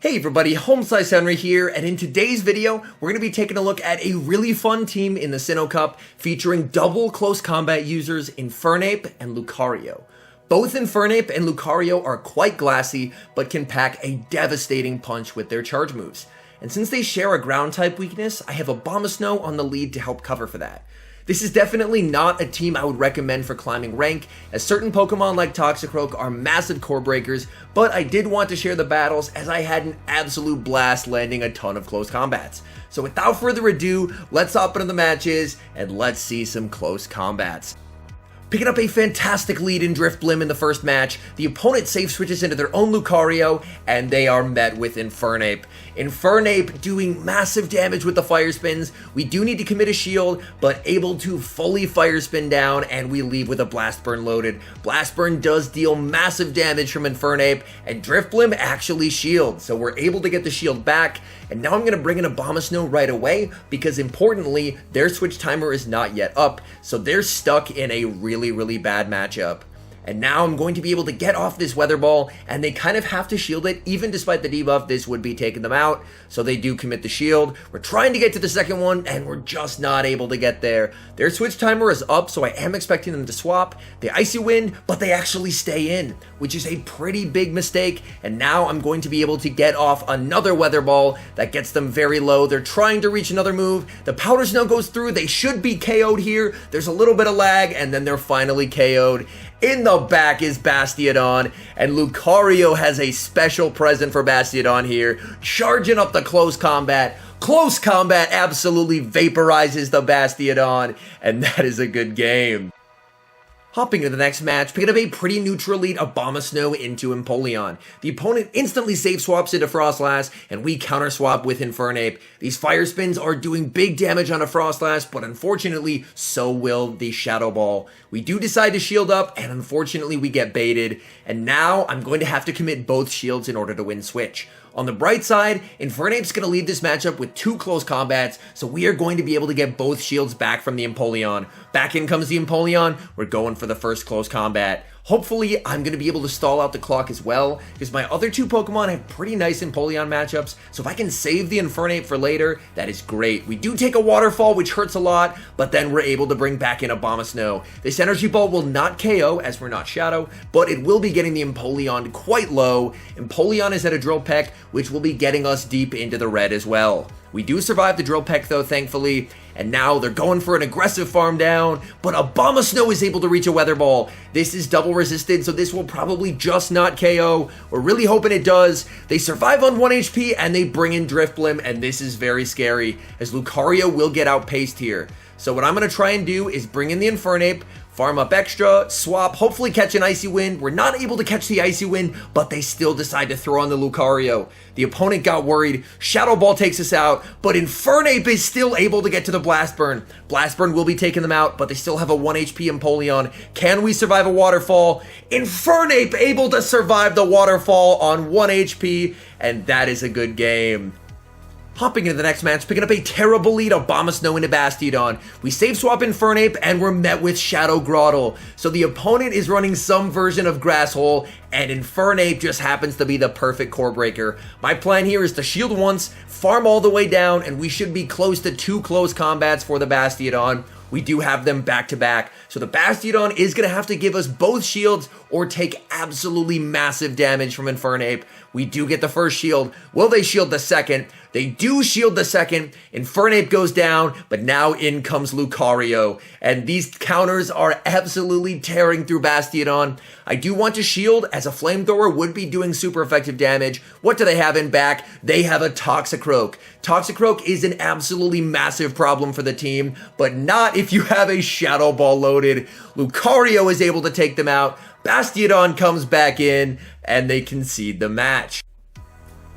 Hey everybody, HomeSliceHenry here, and in today's video, we're going to be taking a look at a really fun team in the Sinnoh Cup featuring double close combat users INFERNAPE and LUCARIO. Both INFERNAPE and LUCARIO are quite glassy, but can pack a devastating punch with their charge moves. And since they share a ground type weakness, I have Abomasnow on the lead to help cover for that. This is definitely not a team I would recommend for climbing rank, as certain Pokemon like Toxicroak are massive core breakers, but I did want to share the battles as I had an absolute blast landing a ton of close combats. So without further ado, let's hop into the matches and let's see some close combats. Picking up a fantastic lead in Drifblim in the first match, the opponent safe switches into their own Lucario, and they are met with INFERNAPE. INFERNAPE doing massive damage with the Fire Spins. We do need to commit a shield, but able to fully Fire Spin down, and we leave with a Blast Burn loaded. Blast Burn does deal massive damage from INFERNAPE, and Drifblim actually shields, so we're able to get the shield back. And now I'm going to bring in Abomasnow right away, because importantly, their switch timer is not yet up, so they're stuck in a really bad matchup. And now I'm going to be able to get off this Weather Ball, and they kind of have to shield it. Even despite the debuff, this would be taking them out, so they do commit the shield. We're trying to get to the second one, and we're just not able to get there. Their switch timer is up, so I am expecting them to swap. They Icy Wind, but they actually stay in, which is a pretty big mistake. And now I'm going to be able to get off another Weather Ball that gets them very low. They're trying to reach another move. The Powder Snow goes through. They should be KO'd here. There's a little bit of lag, and then they're finally KO'd. In the back is Bastiodon, and Lucario has a special present for Bastiodon here, charging up the close combat. Close combat absolutely vaporizes the Bastiodon, and that is a good game. Hopping into the next match, picking up a pretty neutral lead Abomasnow into Empoleon. The opponent instantly safe swaps into Froslass, and we counter swap with INFERNAPE. These Fire Spins are doing big damage on a Froslass, but unfortunately, so will the Shadow Ball. We do decide to shield up, and unfortunately we get baited, and now I'm going to have to commit both shields in order to win switch. On the bright side, INFERNAPE's going to lead this matchup with 2 close combats, so we are going to be able to get both shields back from the Empoleon. Back in comes the Empoleon, we're going for the first close combat. Hopefully, I'm going to be able to stall out the clock as well, because my other 2 Pokemon have pretty nice Empoleon matchups, so if I can save the INFERNAPE for later, that is great. We do take a Waterfall, which hurts a lot, but then we're able to bring back in Abomasnow. This Energy Ball will not KO, as we're not Shadow, but it will be getting the Empoleon quite low. Empoleon is at a Drill Peck, which will be getting us deep into the red as well. We do survive the Drill Peck though, thankfully, and now they're going for an aggressive farm down, but Abomasnow is able to reach a Weather Ball. This is double resisted, so this will probably just not KO. We're really hoping it does. They survive on 1 HP, and they bring in Drifblim, and this is very scary, as Lucario will get outpaced here. So what I'm going to try and do is bring in the INFERNAPE, farm up extra, swap, hopefully catch an Icy Wind. We're not able to catch the Icy Wind, but they still decide to throw on the Lucario. The opponent got worried, Shadow Ball takes us out, but INFERNAPE is still able to get to the Blast Burn. Blast Burn will be taking them out, but they still have a 1 HP Empoleon. Can we survive a Waterfall? INFERNAPE able to survive the Waterfall on 1 HP, and that is a good game. Hopping into the next match, picking up a terrible lead Abomasnow into Bastiodon. We save swap INFERNAPE, and we're met with Shadow Grottle. So the opponent is running some version of Grass Hole, and INFERNAPE just happens to be the perfect core breaker. My plan here is to shield once, farm all the way down, and we should be close to 2 close combats for the Bastiodon. We do have them back to back, so the Bastiodon is going to have to give us both shields or take absolutely massive damage from INFERNAPE. We do get the first shield. Will they shield the second? They do shield the second. INFERNAPE goes down, but now in comes Lucario, and these counters are absolutely tearing through Bastiodon. I do want to shield, as a Flamethrower would be doing super effective damage. What do they have in back? They have a Toxicroak. Toxicroak is an absolutely massive problem for the team, but not if you have a Shadow Ball loaded. Lucario is able to take them out. Bastiodon comes back in, and they concede the match.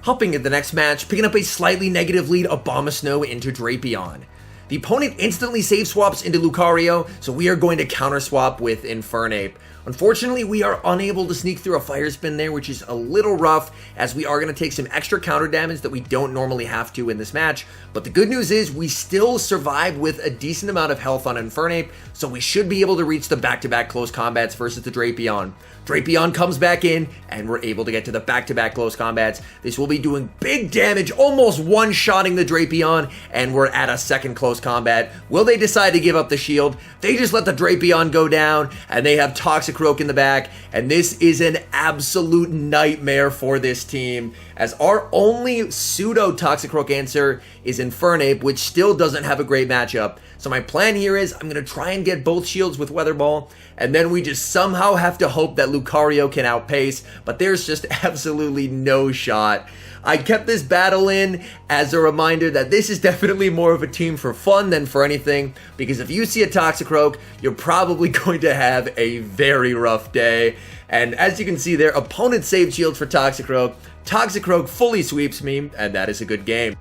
Hopping into the next match, picking up a slightly negative lead Abomasnow into Drapion. The opponent instantly save swaps into Lucario, so we are going to counter swap with INFERNAPE. Unfortunately, we are unable to sneak through a Fire Spin there, which is a little rough, as we are going to take some extra counter damage that we don't normally have to in this match. But the good news is we still survive with a decent amount of health on Infernape, so we should be able to reach the back-to-back close combats versus the Drapion. Drapion comes back in, and we're able to get to the back-to-back close combats. This will be doing big damage, almost one-shotting the Drapion, and we're at a second close combat. Will they decide to give up the shield? They just let the Drapion go down, and they have Toxicroak in the back, and this is an absolute nightmare for this team, as our only pseudo-Toxicroak answer is Infernape, which still doesn't have a great matchup. So my plan here is I'm going to try and get both shields with Weather Ball, and then we just somehow have to hope that Lucario can outpace, but there's just absolutely no shot. I kept this battle in as a reminder that this is definitely more of a team for fun than for anything, because if you see a Toxicroak, you're probably going to have a very rough day. And as you can see there, opponent saved shields for Toxicroak. Toxicroak fully sweeps me, and that is a good game.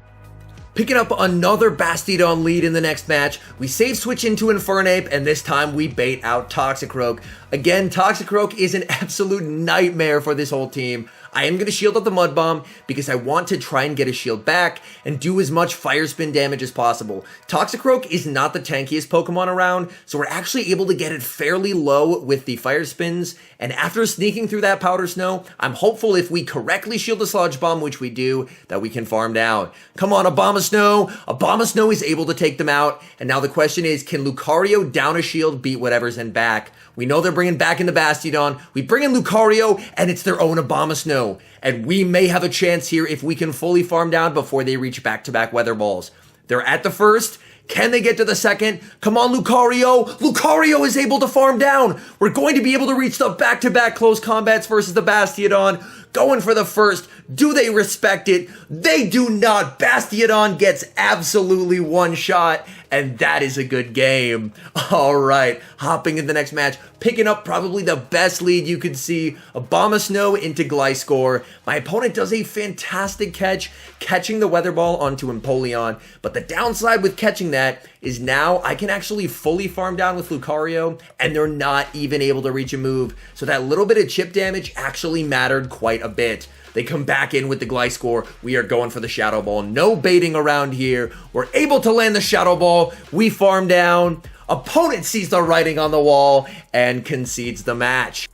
Picking up another Bastiodon lead in the next match, we save switch into Infernape, and this time we bait out Toxicroak. Again, Toxicroak is an absolute nightmare for this whole team. I am going to shield up the Mud Bomb because I want to try and get a shield back and do as much Fire Spin damage as possible. Toxicroak is not the tankiest Pokemon around, so we're actually able to get it fairly low with the Fire Spins, and after sneaking through that Powder Snow, I'm hopeful if we correctly shield the Sludge Bomb, which we do, that we can farm down. Come on, Abomasnow! Abomasnow is able to take them out, and now the question is, can Lucario down a shield beat whatever's in back? We know they're bringing back in the Bastiodon. We bring in Lucario, and it's their own Abomasnow. And we may have a chance here if we can fully farm down before they reach back-to-back Weather Balls. They're at the first. Can they get to the second? Come on, Lucario! Lucario is able to farm down! We're going to be able to reach the back-to-back close combats versus the Bastiodon. Going for the first. Do they respect it? They do not. Bastiodon gets absolutely one shot, and that is a good game. All right, hopping in the next match, picking up probably the best lead you could see. Abomasnow into Gliscor. My opponent does a fantastic catch, catching the Weather Ball onto Empoleon, but the downside with catching that is now I can actually fully farm down with Lucario, and they're not even able to reach a move, so that little bit of chip damage actually mattered quite a bit. They come back in with the Gliscor. We are going for the Shadow Ball. No baiting around here. We're able to land the Shadow Ball. We farm down. Opponent sees the writing on the wall and concedes the match.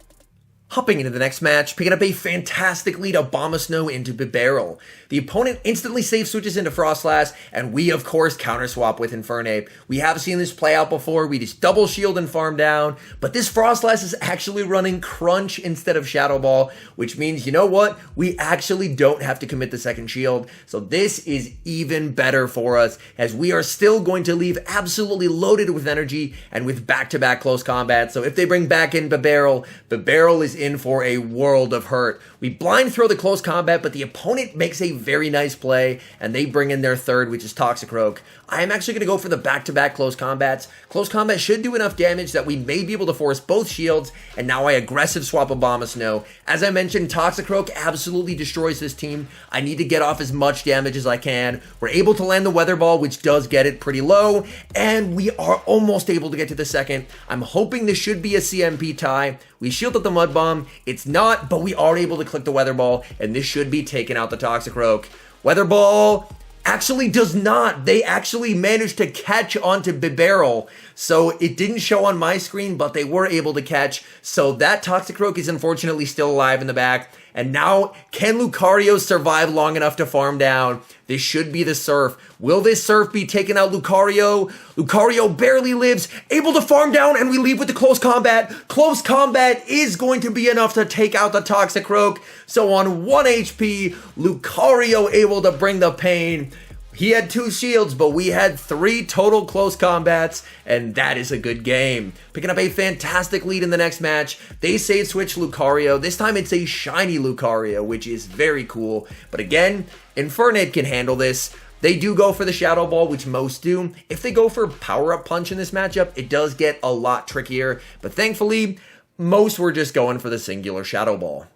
Hopping into the next match, picking up a fantastic lead, Abomasnow into Bibarel. The opponent instantly save switches into Froslass, and we, of course, counter swap with Infernape. We have seen this play out before. We just double shield and farm down, but this Froslass is actually running Crunch instead of Shadow Ball, which means, you know what? We actually don't have to commit the second shield, so this is even better for us, as we are still going to leave absolutely loaded with energy and with back-to-back close combat. So if they bring back in Bibarel, Bibarel is in for a world of hurt. We blind throw the close combat, but the opponent makes a very nice play, and they bring in their third, which is Toxicroak. I am actually going to go for the back-to-back close combats. Close combat should do enough damage that we may be able to force both shields, and now I aggressive swap Abomasnow. As I mentioned, Toxicroak absolutely destroys this team. I need to get off as much damage as I can. We're able to land the Weather Ball, which does get it pretty low, and we are almost able to get to the second. I'm hoping this should be a CMP tie. We shield up the Mud Bomb. It's not, but we are able to click the Weather Ball, and this should be taking out the Toxicroak. Weather Ball actually does not. They actually managed to catch onto Bibarel, so it didn't show on my screen, but they were able to catch. So that Toxicroak is unfortunately still alive in the back. And now, can Lucario survive long enough to farm down? This should be the Surf. Will this Surf be taking out Lucario? Lucario barely lives, able to farm down, and we leave with the close combat. Close combat is going to be enough to take out the Toxicroak. So on 1 HP, Lucario able to bring the pain. He had 2 shields, but we had 3 total close combats, and that is a good game. Picking up a fantastic lead in the next match. They save switch Lucario. This time it's a shiny Lucario, which is very cool. But again, Infernape can handle this. They do go for the Shadow Ball, which most do. If they go for Power Up Punch in this matchup, it does get a lot trickier. But thankfully, most were just going for the singular Shadow Ball.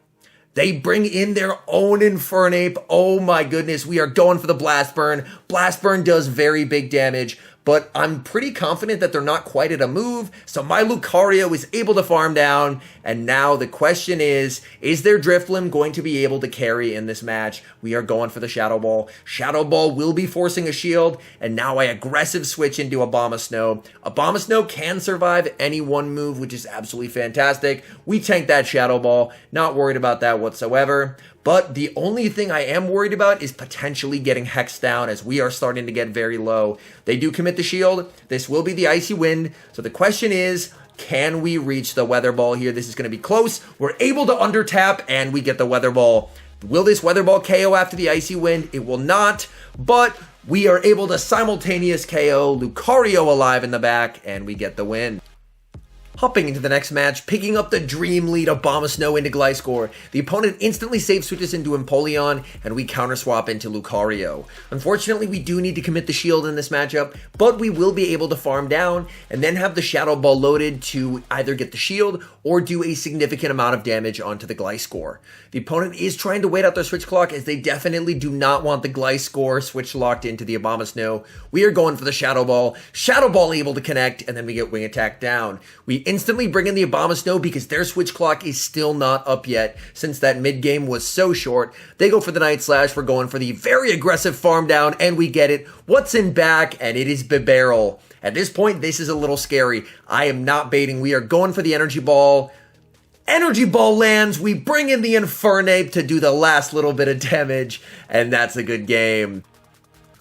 They bring in their own Infernape. Oh my goodness, we are going for the Blast Burn. Blast Burn does very big damage, but I'm pretty confident that they're not quite at a move, so my Lucario is able to farm down, and now the question is their Drifblim going to be able to carry in this match? We are going for the Shadow Ball. Shadow Ball will be forcing a shield, and now I aggressive switch into Abomasnow. Abomasnow can survive any one move, which is absolutely fantastic. We tank that Shadow Ball, not worried about that whatsoever. But the only thing I am worried about is potentially getting Hex down, as we are starting to get very low. They do commit the shield. This will be the Icy Wind. So the question is, can we reach the Weather Ball here? This is going to be close. We're able to undertap, and we get the Weather Ball. Will this Weather Ball KO after the Icy Wind? It will not, but we are able to simultaneous KO Lucario alive in the back, and we get the win. Hopping into the next match, picking up the Dream Lead Abomasnow into Gliscor. The opponent instantly save switches into Empoleon, and we counter swap into Lucario. Unfortunately, we do need to commit the shield in this matchup, but we will be able to farm down and then have the Shadow Ball loaded to either get the shield or do a significant amount of damage onto the Gliscor. The opponent is trying to wait out their switch clock, as they definitely do not want the Gliscor switch locked into the Abomasnow. We are going for the Shadow Ball. Shadow Ball able to connect, and then we get Wing Attack down. We instantly bring in the Abomasnow because their switch clock is still not up yet, since that mid game was so short. They go for the Night Slash. We're going for the very aggressive farm down, and we get it. What's in back? And it is Bibarel. At this point, this is a little scary. I am not baiting. We are going for the Energy Ball. Energy Ball lands. We bring in the Infernape to do the last little bit of damage, and that's a good game.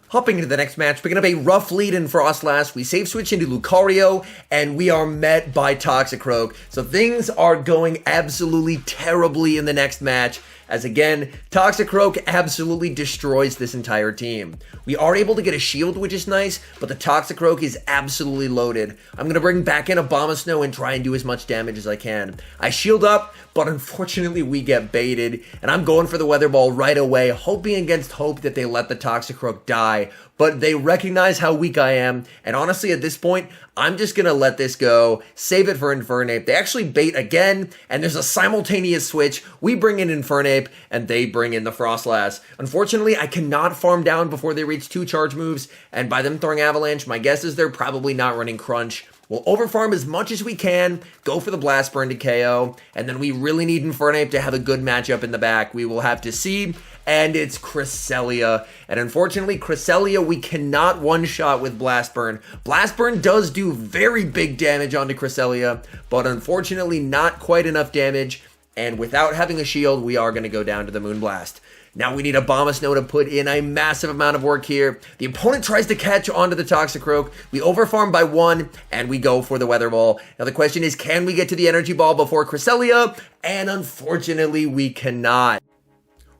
Hopping into the next match, picking up a rough lead in Froslass, we save switch into Lucario, and we are met by Toxicroak. So things are going absolutely terribly in the next match, as again, Toxicroak absolutely destroys this entire team. We are able to get a shield, which is nice, but the Toxicroak is absolutely loaded. I'm going to bring back in Abomasnow and try and do as much damage as I can. I shield up, but unfortunately we get baited, and I'm going for the Weather Ball right away, hoping against hope that they let the Toxicroak die, but they recognize how weak I am, and honestly at this point, I'm just going to let this go, save it for Infernape. They actually bait again, and there's a simultaneous switch. We bring in Infernape, and they bring in the Froslass. Unfortunately, I cannot farm down before they reach 2 charge moves, and by them throwing Avalanche, my guess is they're probably not running Crunch. We'll overfarm as much as we can, go for the Blast Burn to KO, and then we really need Infernape to have a good matchup in the back. We will have to see, and it's Cresselia. And unfortunately, Cresselia, we cannot one-shot with Blast Burn. Blast Burn does do very big damage onto Cresselia, but unfortunately not quite enough damage, and without having a shield, we are going to go down to the Moonblast. Now we need Abomasnow to put in a massive amount of work here. The opponent tries to catch onto the Toxicroak. We overfarm by 1, and we go for the Weather Ball. Now the question is, can we get to the Energy Ball before Cresselia? And unfortunately, we cannot.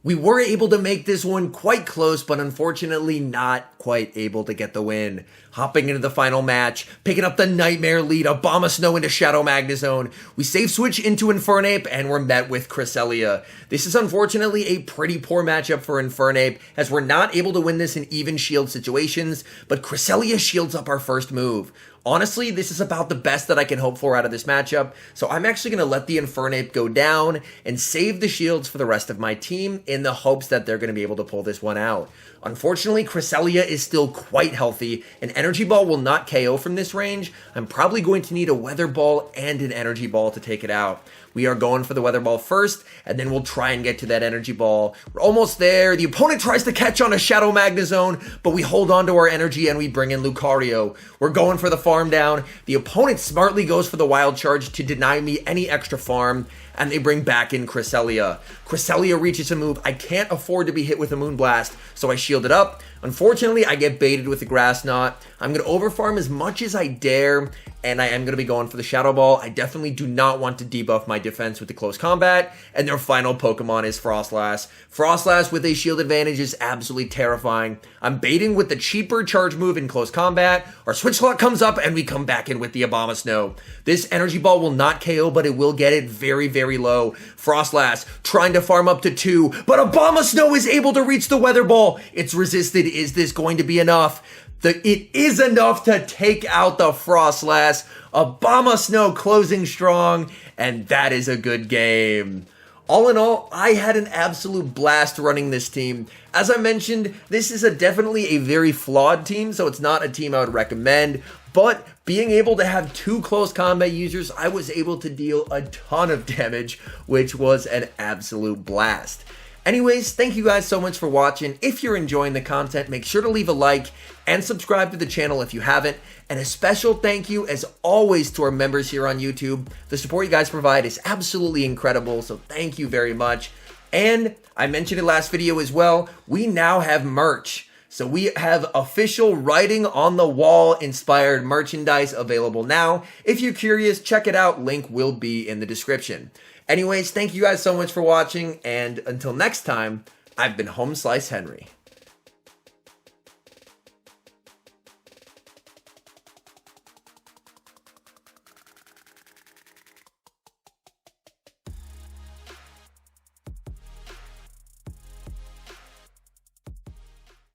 We were able to make this one quite close, but unfortunately not quite able to get the win. Hopping into the final match, picking up the Nightmare lead, Abomasnow into Shadow Magnezone. We save switch into Infernape, and we're met with Cresselia. This is unfortunately a pretty poor matchup for Infernape, as we're not able to win this in even shield situations, but Cresselia shields up our first move. Honestly, this is about the best that I can hope for out of this matchup, so I'm actually going to let the Infernape go down and save the shields for the rest of my team in the hopes that they're going to be able to pull this one out. Unfortunately, Cresselia is still quite healthy. An Energy Ball will not KO from this range. I'm probably going to need a Weather Ball and an Energy Ball to take it out. We are going for the Weather Ball first, and then we'll try and get to that Energy Ball. We're almost there. The opponent tries to catch on a Shadow Magnezone, but we hold on to our energy and we bring in Lucario. We're going for the farm down. The opponent smartly goes for the Wild Charge to deny me any extra farm, and they bring back in Cresselia. Cresselia reaches a move. I can't afford to be hit with a Moonblast, so I shield it up. Unfortunately, I get baited with the Grass Knot. I'm going to overfarm as much as I dare, and I am going to be going for the Shadow Ball. I definitely do not want to debuff my defense with the close combat, and their final Pokemon is Froslass. Froslass with a shield advantage is absolutely terrifying. I'm baiting with the cheaper charge move in close combat. Our switch slot comes up, and we come back in with the Abomasnow. This Energy Ball will not KO, but it will get it very, very low. Froslass trying to farm up to 2, but Abomasnow is able to reach the Weather Ball. It's resisted. Is this going to be enough? It is enough to take out the Froslass. Abomasnow closing strong, and that is a good game. All in all, I had an absolute blast running this team. As I mentioned, this is definitely a very flawed team, so it's not a team I would recommend, but being able to have 2 close combat users, I was able to deal a ton of damage, which was an absolute blast. Anyways, thank you guys so much for watching. If you're enjoying the content, make sure to leave a like and subscribe to the channel if you haven't. And a special thank you, as always, to our members here on YouTube. The support you guys provide is absolutely incredible, so thank you very much. And I mentioned it last video as well, we now have merch. So we have official writing on the wall inspired merchandise available now. If you're curious, check it out. Link will be in the description. Anyways, thank you guys so much for watching, and until next time, I've been HomeSliceHenry.